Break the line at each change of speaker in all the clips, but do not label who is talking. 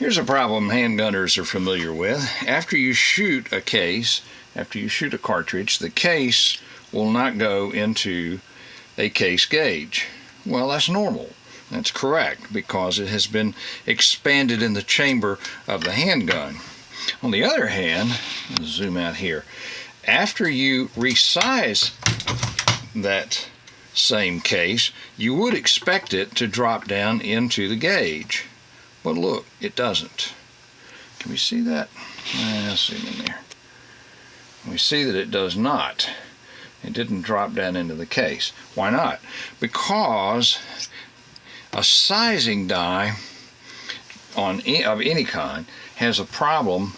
Here's a problem handgunners are familiar with. After you shoot a cartridge, the case will not go into a case gauge. Well, that's normal. That's correct because it has been expanded in the chamber of the handgun. On the other hand, let's zoom out here. After you resize that same case, you would expect it to drop down into the gauge. But look, it doesn't. Can we see that? Let's zoom in there. We see that it does not. It didn't drop down into the case. Why not? Because a sizing die of any kind has a problem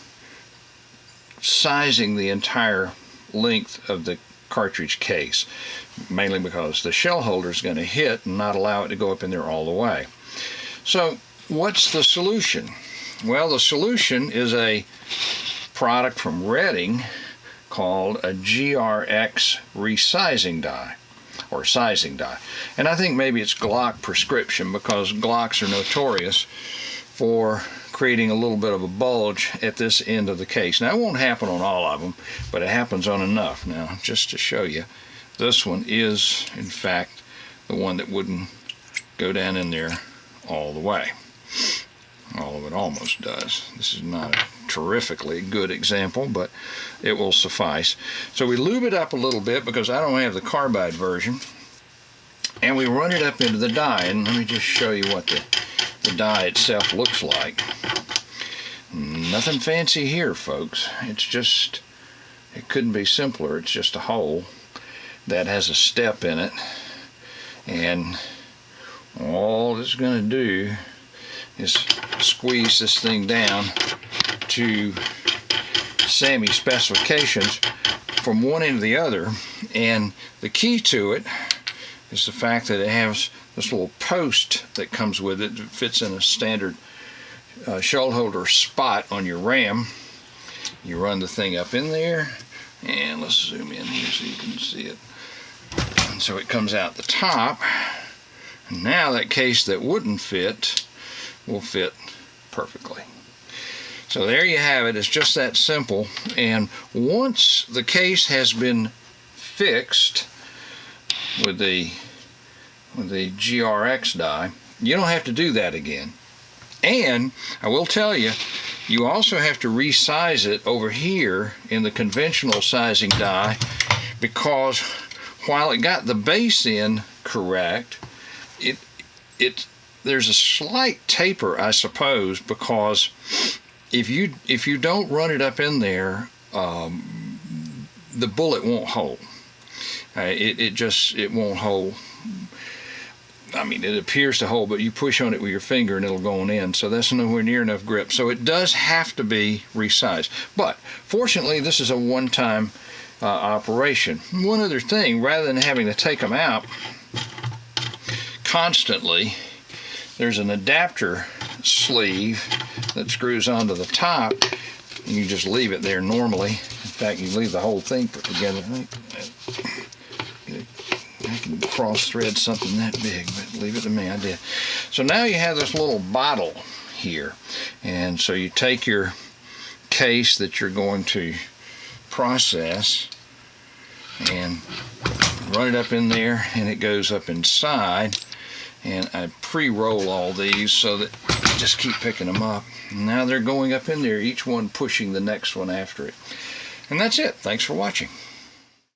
sizing the entire length of the cartridge case, mainly because the shell holder is going to hit and not allow it to go up in there all the way. So what's the solution? Well, the solution is a product from Redding called a GRx resizing die, or sizing die. And I think maybe it's Glock prescription, because Glocks are notorious for creating a little bit of a bulge at this end of the case. Now, it won't happen on all of them, but it happens on enough. Now, just to show you, this one is, in fact, the one that wouldn't go down in there all the way. All of it almost does. This is not a terrifically good example, but it will suffice. So we lube it up a little bit because I don't have the carbide version, and we run it up into the die. And let me just show you what the die itself looks like. Nothing fancy here, folks. It's just, it couldn't be simpler. It's just a hole that has a step in it, and all it's going to do is squeeze this thing down to SAMI specifications from one end to the other. And the key to it is the fact that it has this little post that comes with it that fits in a standard shell holder spot on your ram. You run the thing up in there, and let's zoom in here so you can see it. And so it comes out the top, and now that case that wouldn't fit will fit perfectly. So there you have it. It's just that simple. And once the case has been fixed with the GRx die, you don't have to do that again. And I will tell you, you also have to resize it over here in the conventional sizing die, because while it got the base in correct, there's a slight taper, I suppose, because if you don't run it up in there, the bullet won't hold. It won't hold. I mean, it appears to hold, but you push on it with your finger and it'll go on in. So that's nowhere near enough grip. So it does have to be resized. But fortunately, this is a one-time operation. One other thing, rather than having to take them out constantly, there's an adapter sleeve that screws onto the top, and you just leave it there normally. In fact, you leave the whole thing put together. I can cross thread something that big, but leave it to me. I did. So now you have this little bottle here, and so you take your case that you're going to process and run it up in there, and it goes up inside. And I pre-roll all these so that you just keep picking them up. Now they're going up in there, each one pushing the next one after it. And that's it. Thanks for watching.